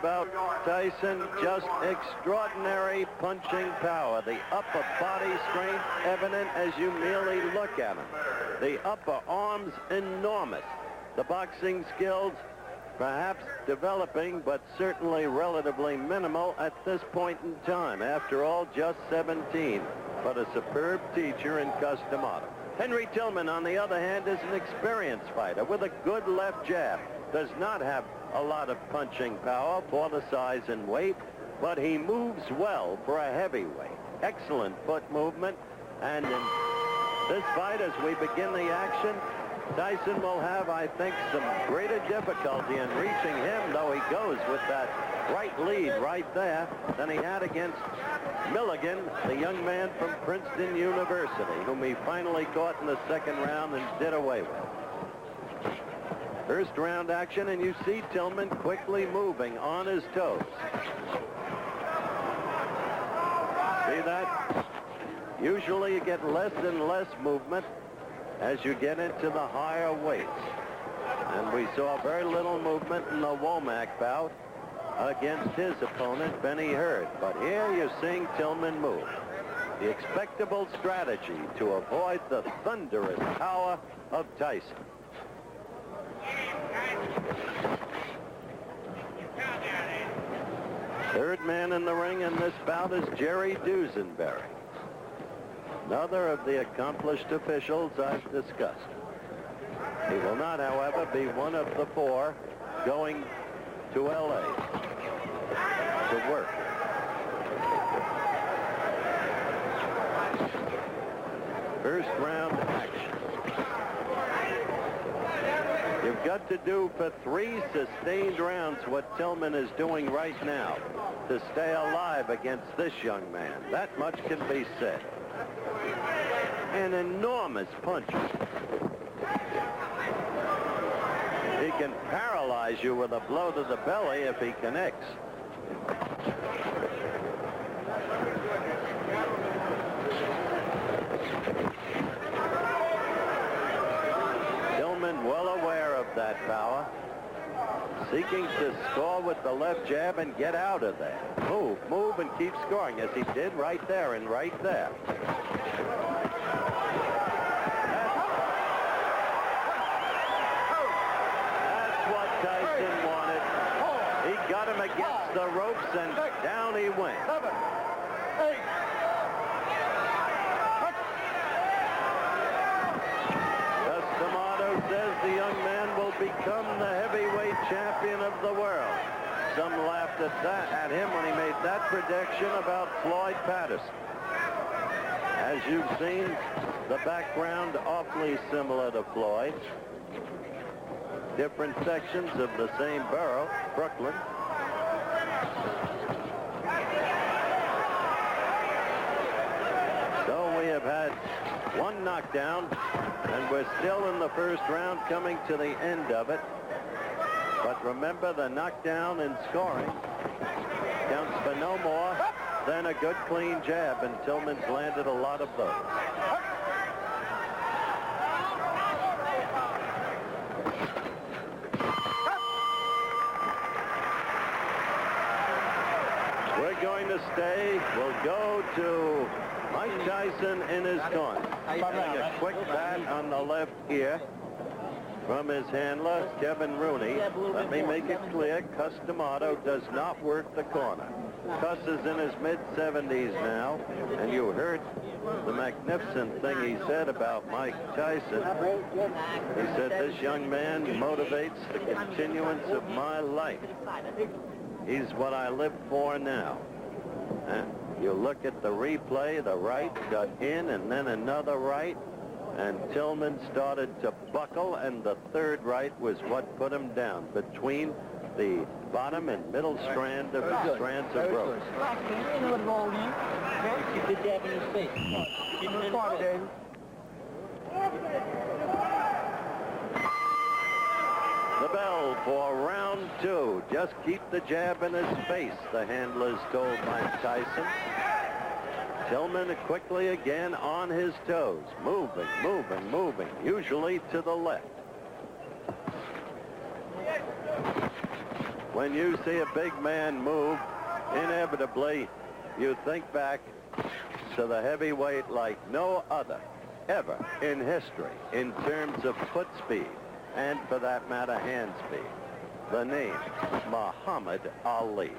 about Tyson, just extraordinary punching power. The upper body strength evident as you merely look at him. The upper arms enormous. The boxing skills perhaps developing, but certainly relatively minimal at this point in time. After all, just 17, but a superb teacher in custom auto. Gentry Tillman, on the other hand, is an experienced fighter with a good left jab. Does not have a lot of punching power for the size and weight, but he moves well for a heavyweight. Excellent foot movement, and in this fight, as we begin the action, Tyson will have, I think, some greater difficulty in reaching him, though he goes with that right lead right there, than he had against Milligan, the young man from Princeton University, whom he finally caught in the second round and did away with. First round action, and you see Tillman quickly moving on his toes. See that? Usually you get less and less movement as you get into the higher weights. And we saw very little movement in the Womack bout against his opponent, Benny Hurd. But here you're seeing Tillman move. The expectable strategy to avoid the thunderous power of Tyson. Third man in the ring in this bout is Jerry Dusenberry, another of the accomplished officials I've discussed. He will not, however, be one of the four going to L.A. to work. First round action. You've got to do for 3 sustained rounds what Tillman is doing right now to stay alive against this young man. That much can be said. An enormous punch. He can paralyze you with a blow to the belly if he connects. Tillman well aware of that power, seeking to score with the left jab and get out of there. Move and keep scoring, as he did right there and right there. That's what Tyson wanted. He got him against the ropes, and down he went. 7, 8. Says the young man will become the heavyweight champion of the world. Some laughed at him when he made that prediction about Floyd Patterson. As you've seen, the background awfully similar to Floyd. Different sections of the same borough, Brooklyn. So we have had one knockdown, and we're still in the first round, coming to the end of it. But remember, the knockdown in scoring counts for no more than a good clean jab, and Tillman's landed a lot of those. We're going to stay. We'll go to Mike Tyson in his corner. Getting a quick bat on the left ear from his handler, Kevin Rooney. Let me make it clear, Custom Auto does not work the corner. Cuss is in his mid-70s now, and you heard the magnificent thing he said about Mike Tyson. He said, this young man motivates the continuance of my life. He's what I live for now. And you look at the replay, the right got in and then another right, and Tillman started to buckle, and the third right was what put him down between the bottom and middle strands of rope. Keep the jab in his face. Keep him in the The bell for round 2. Just keep the jab in his face, the handlers told Mike Tyson. Tillman quickly again on his toes, moving, usually to the left. When you see a big man move, inevitably, you think back to the heavyweight like no other ever in history in terms of foot speed and, for that matter, hand speed. The name, Muhammad Ali.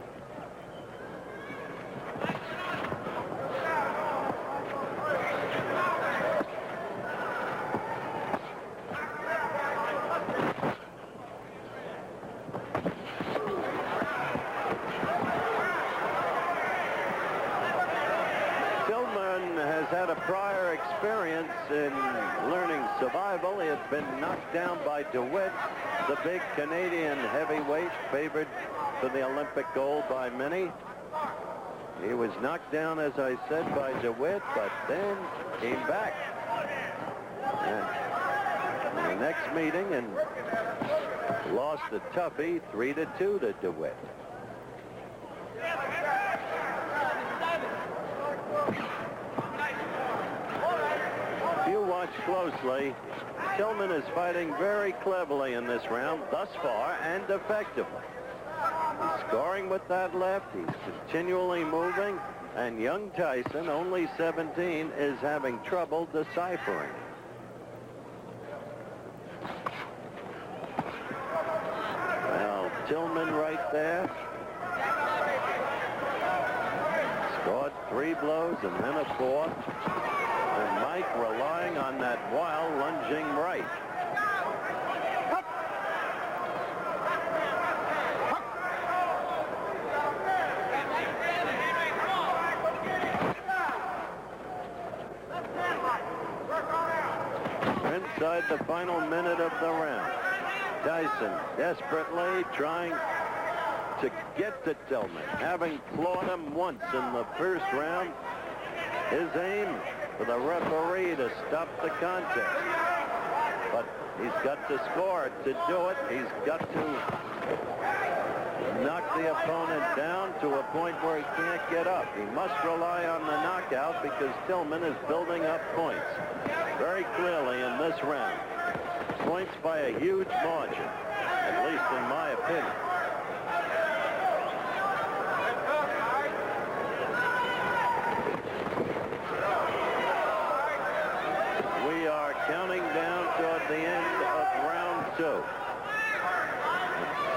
Had a prior experience in learning survival. He had been knocked down by DeWitt, the big Canadian heavyweight favored for the Olympic gold by many. He was knocked down, as I said, by DeWitt, but then came back. And the next meeting and lost a toughie 3-2 to DeWitt. Watch closely. Tillman is fighting very cleverly in this round thus far and effectively. He's scoring with that left. He's continually moving. And young Tyson, only 17, is having trouble deciphering. Well, Tillman right there. Scored 3 blows and then a 4th. And Mike relying on that wild lunging right. Inside the final minute of the round. Tyson desperately trying to get to Tillman, having clawed him once in the first round. His aim for the referee to stop the contest. But he's got to score to do it. He's got to knock the opponent down to a point where he can't get up. He must rely on the knockout because Tillman is building up points very clearly in this round. Points by a huge margin, at least in my opinion. Counting down toward the end of round 2.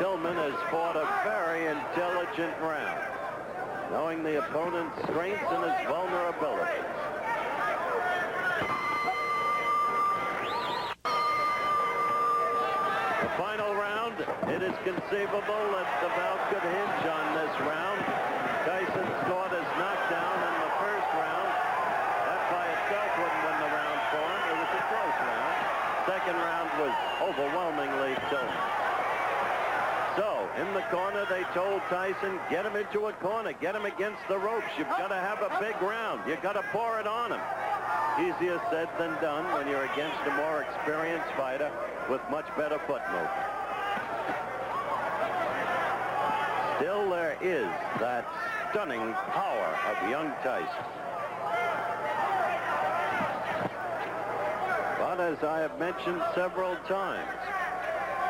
Tillman has fought a very intelligent round, knowing the opponent's strengths and his vulnerabilities. The final round, it is conceivable that the bout could hinge on this round. Tyson scored his knockdown in the first round. That by itself wouldn't win the round for him. It was a close round. Second round was overwhelmingly Tillman. So, in the corner, they told Tyson, get him into a corner, get him against the ropes. You've got to have a big round. You've got to pour it on him. Easier said than done when you're against a more experienced fighter with much better foot movement. Still, there is that stunning power of young Tyson. But as I have mentioned several times,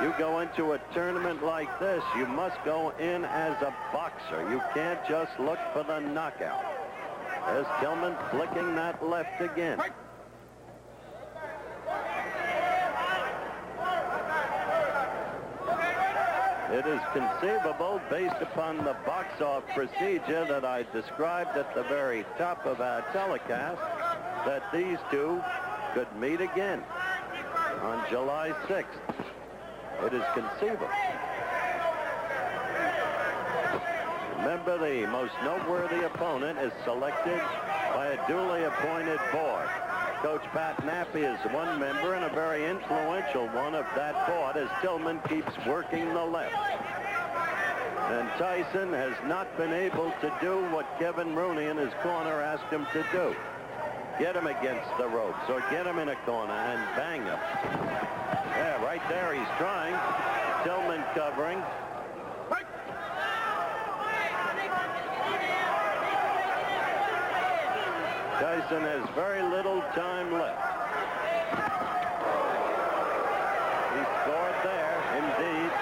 you go into a tournament like this, you must go in as a boxer. You can't just look for the knockout. There's Tillman flicking that left again. It is conceivable, based upon the box-off procedure that I described at the very top of our telecast, that these two could meet again on July 6th. It is conceivable. Remember, the most noteworthy opponent is selected by a duly appointed board. Coach Pat Nappy is one member and a very influential one of that board as Tillman keeps working the left. And Tyson has not been able to do what Kevin Rooney in his corner asked him to do. Get him against the ropes or get him in a corner and bang him. Yeah, right there he's trying. Tillman covering. Tyson has very little time left. He scored there, indeed.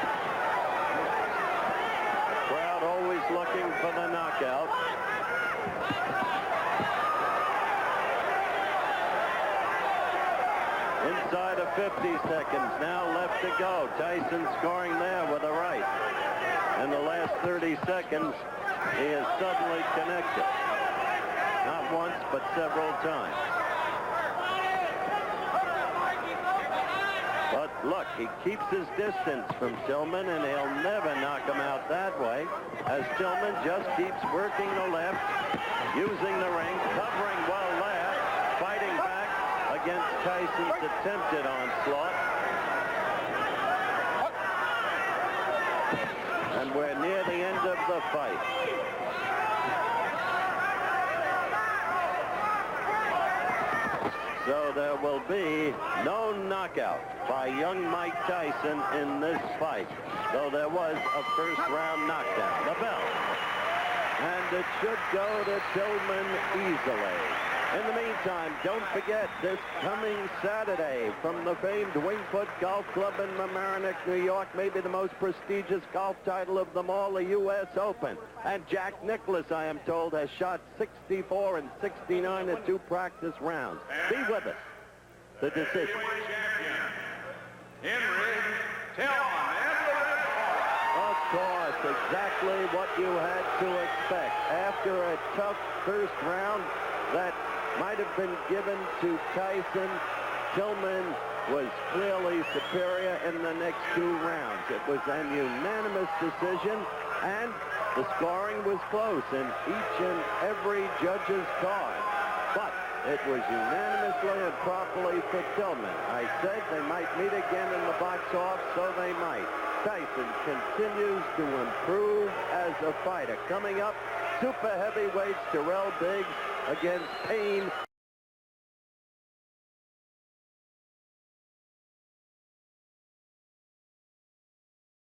Inside of 50 seconds. Now left to go. Tyson scoring there with a right. In the last 30 seconds, he has suddenly connected. Not once, but several times. But look, he keeps his distance from Tillman, and he'll never knock him out that way, as Tillman just keeps working the left, using the ring, covering well there, fighting back against Tyson's attempted onslaught. And we're near the end of the fight. So there will be no knockout by young Mike Tyson in this fight, though there was a first-round knockdown. The bell. And it should go to Tillman easily. In the meantime, don't forget, this coming Saturday from the famed Wingfoot Golf Club in Mamaroneck, New York, maybe the most prestigious golf title of them all, the U.S. Open. And Jack Nicklaus, I am told, has shot 64 and 69 in 2 practice rounds. Be with us. The decision. Gentry Tillman. Of course, exactly what you had to expect. After a tough first round that might have been given to Tyson, Tillman was clearly superior in the next 2 rounds. It was an unanimous decision, and the scoring was close in each and every judge's card. But it was unanimously and properly for Tillman. I said they might meet again in the box-off, so they might. Tyson continues to improve as a fighter. Coming up, super heavyweights Terrell Biggs against Payne.